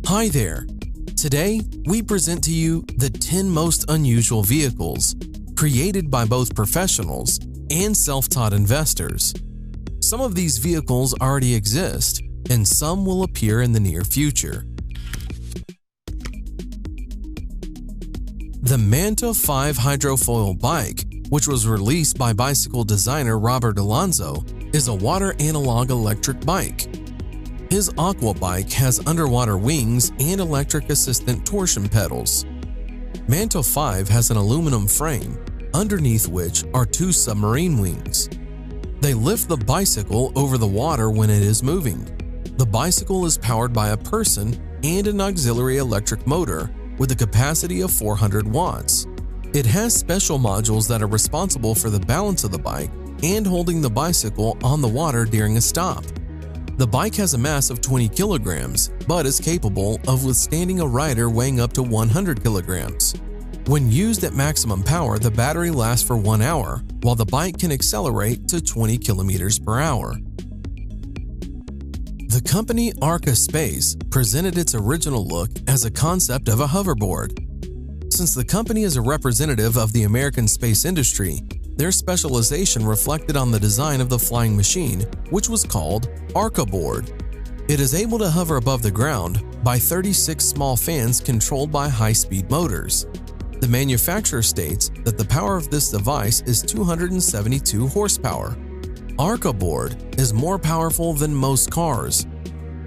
Hi there! Today, we present to you the 10 most unusual vehicles created by both professionals and self-taught investors. Some of these vehicles already exist, and some will appear in the near future. The Manta 5 hydrofoil bike, which was released by bicycle designer Robert Alonso, is a water analog electric bike. His Aqua bike has underwater wings and electric assistant torsion pedals. Manta 5 has an aluminum frame, underneath which are two submarine wings. They lift the bicycle over the water when it is moving. The bicycle is powered by a person and an auxiliary electric motor with a capacity of 400 watts. It has special modules that are responsible for the balance of the bike and holding the bicycle on the water during a stop. The bike has a mass of 20 kilograms, but is capable of withstanding a rider weighing up to 100 kilograms. When used at maximum power, the battery lasts for 1 hour, while the bike can accelerate to 20 kilometers per hour. The company Arca Space presented its original look as a concept of a hoverboard. Since the company is a representative of the American space industry, their specialization reflected on the design of the flying machine, which was called Arca Board. It is able to hover above the ground by 36 small fans controlled by high-speed motors. The manufacturer states that the power of this device is 272 horsepower. Arca Board is more powerful than most cars.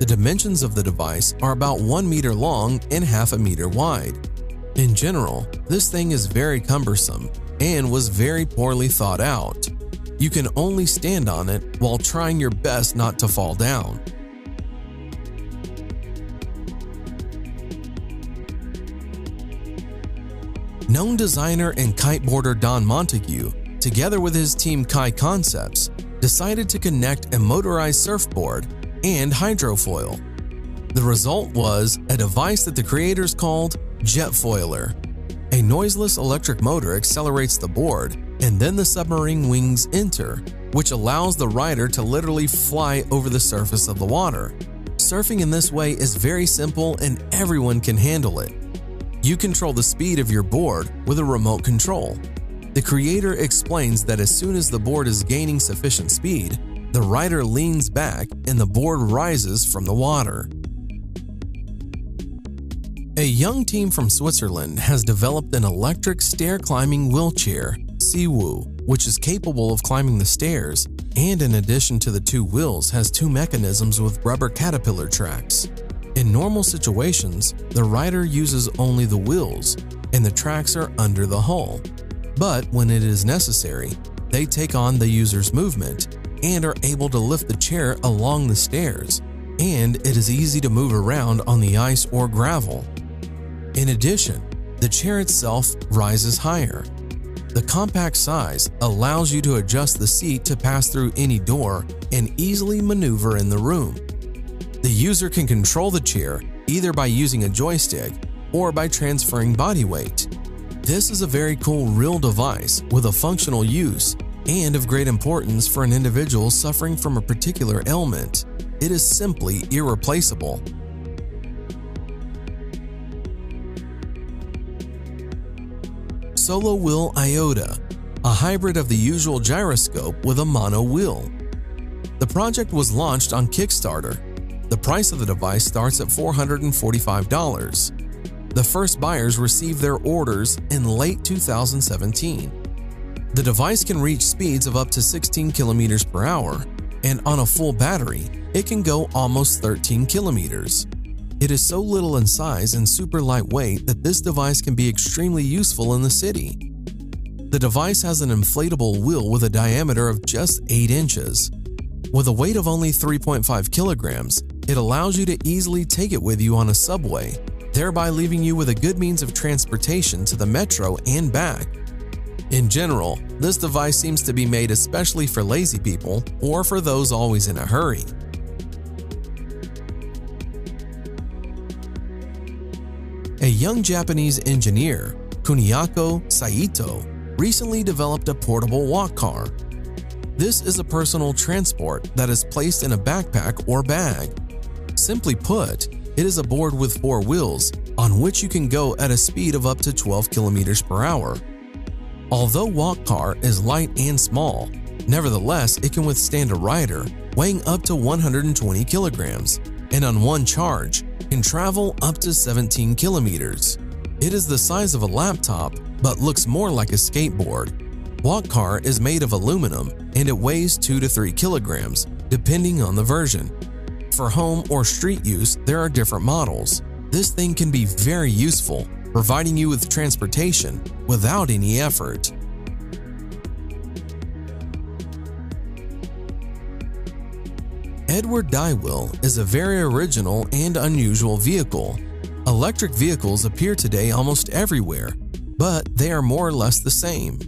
The dimensions of the device are about 1 meter long and half a meter wide. In general, this thing is very cumbersome and was very poorly thought out. You can only stand on it while trying your best not to fall down. Known designer and kiteboarder Don Montague, together with his team Kai Concepts, decided to connect a motorized surfboard and hydrofoil. The result was a device that the creators called Jetfoiler. A noiseless electric motor accelerates the board, and then the submarine wings enter, which allows the rider to literally fly over the surface of the water. Surfing in this way is very simple and everyone can handle it. You control the speed of your board with a remote control. The creator explains that as soon as the board is gaining sufficient speed, the rider leans back and the board rises from the water. A young team from Switzerland has developed an electric stair-climbing wheelchair, Seewoo, which is capable of climbing the stairs and in addition to the two wheels has two mechanisms with rubber caterpillar tracks. In normal situations, the rider uses only the wheels and the tracks are under the hull. But when it is necessary, they take on the user's movement and are able to lift the chair along the stairs, and it is easy to move around on the ice or gravel. In addition, the chair itself rises higher. The compact size allows you to adjust the seat to pass through any door and easily maneuver in the room. The user can control the chair either by using a joystick or by transferring body weight. This is a very cool real device with a functional use and of great importance for an individual suffering from a particular ailment. It is simply irreplaceable. Solo Wheel Iota, a hybrid of the usual gyroscope with a mono wheel. The project was launched on Kickstarter. The price of the device starts at $445. The first buyers received their orders in late 2017. The device can reach speeds of up to 16 kilometers per hour, and on a full battery, it can go almost 13 kilometers. It is so little in size and super lightweight that this device can be extremely useful in the city. The device has an inflatable wheel with a diameter of just 8 inches. With a weight of only 3.5 kilograms, it allows you to easily take it with you on a subway, thereby leaving you with a good means of transportation to the metro and back. In general, this device seems to be made especially for lazy people or for those always in a hurry. A young Japanese engineer, Kuniako Saito, recently developed a portable walk car. This is a personal transport that is placed in a backpack or bag. Simply put, It is a board with 4 wheels, on which you can go at a speed of up to 12 kilometers per hour. Although Walk Car is light and small, nevertheless it can withstand a rider weighing up to 120 kilograms, and on one charge can travel up to 17 kilometers. It is the size of a laptop, but looks more like a skateboard. Walk Car is made of aluminum and it weighs 2 to 3 kilograms, depending on the version. For home or street use, there are different models. This thing can be very useful, providing you with transportation without any effort. Edward Dywheel is a very original and unusual vehicle. Electric vehicles appear today almost everywhere, but they are more or less the same.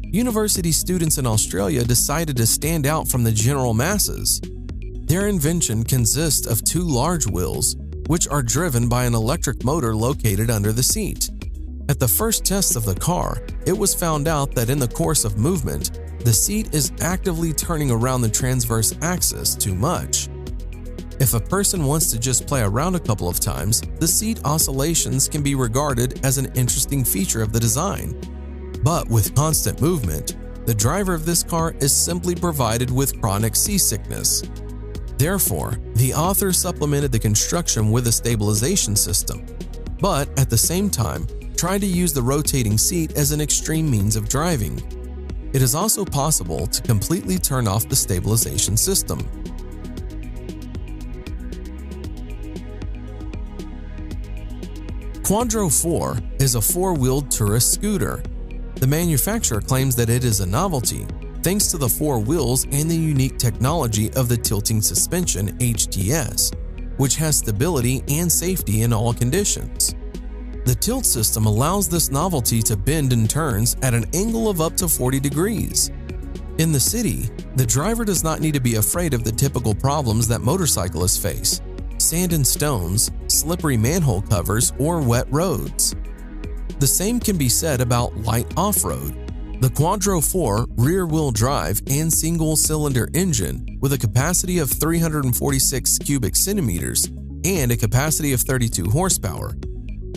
University students in Australia decided to stand out from the general masses. Their invention consists of 2 large wheels, which are driven by an electric motor located under the seat. At the first test of the car, it was found out that in the course of movement, the seat is actively turning around the transverse axis too much. If a person wants to just play around a couple of times, the seat oscillations can be regarded as an interesting feature of the design. But with constant movement, the driver of this car is simply provided with chronic seasickness. Therefore, the author supplemented the construction with a stabilization system, but at the same time, tried to use the rotating seat as an extreme means of driving. It is also possible to completely turn off the stabilization system. Quadro 4 is a 4-wheeled tourist scooter. The manufacturer claims that it is a novelty, thanks to the 4 wheels and the unique technology of the tilting suspension HTS, which has stability and safety in all conditions. The tilt system allows this novelty to bend and turns at an angle of up to 40 degrees. In the city, the driver does not need to be afraid of the typical problems that motorcyclists face: sand and stones, slippery manhole covers, or wet roads. The same can be said about light off-road. The Quadro 4 rear-wheel drive and single-cylinder engine with a capacity of 346 cubic centimeters and a capacity of 32 horsepower.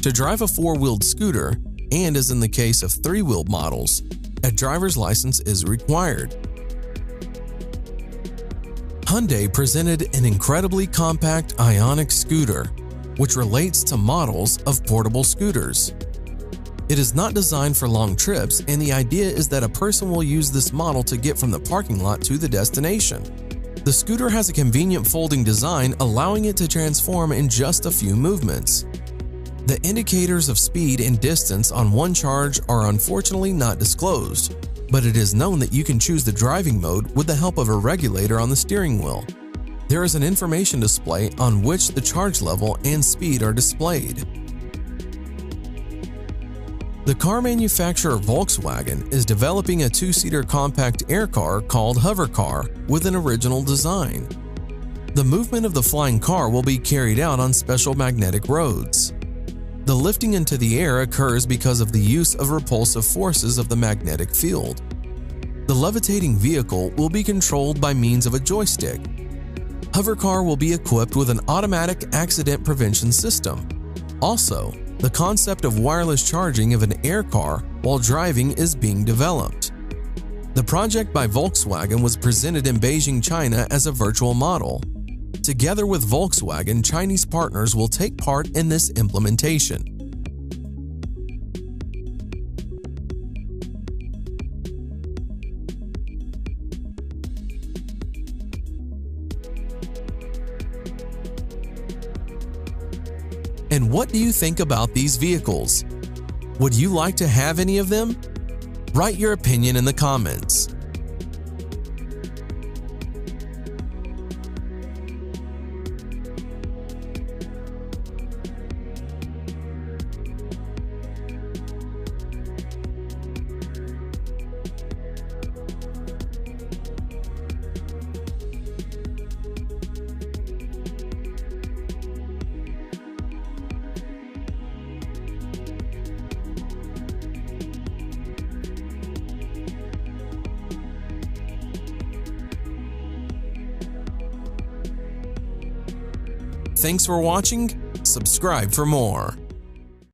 To drive a 4-wheeled scooter, and as in the case of 3-wheeled models, a driver's license is required. Hyundai presented an incredibly compact Ioniq scooter, which relates to models of portable scooters. It is not designed for long trips, and the idea is that a person will use this model to get from the parking lot to the destination. The scooter has a convenient folding design, allowing it to transform in just a few movements. The indicators of speed and distance on one charge are unfortunately not disclosed, but it is known that you can choose the driving mode with the help of a regulator on the steering wheel. There is an information display on which the charge level and speed are displayed. The car manufacturer Volkswagen is developing a 2-seater compact air car called Hovercar with an original design. The movement of the flying car will be carried out on special magnetic roads. The lifting into the air occurs because of the use of repulsive forces of the magnetic field. The levitating vehicle will be controlled by means of a joystick. Hovercar will be equipped with an automatic accident prevention system. Also, the concept of wireless charging of an air car while driving is being developed. The project by Volkswagen was presented in Beijing, China as a virtual model. Together with Volkswagen, Chinese partners will take part in this implementation. And what do you think about these vehicles? Would you like to have any of them? Write your opinion in the comments. Thanks for watching. Subscribe for more.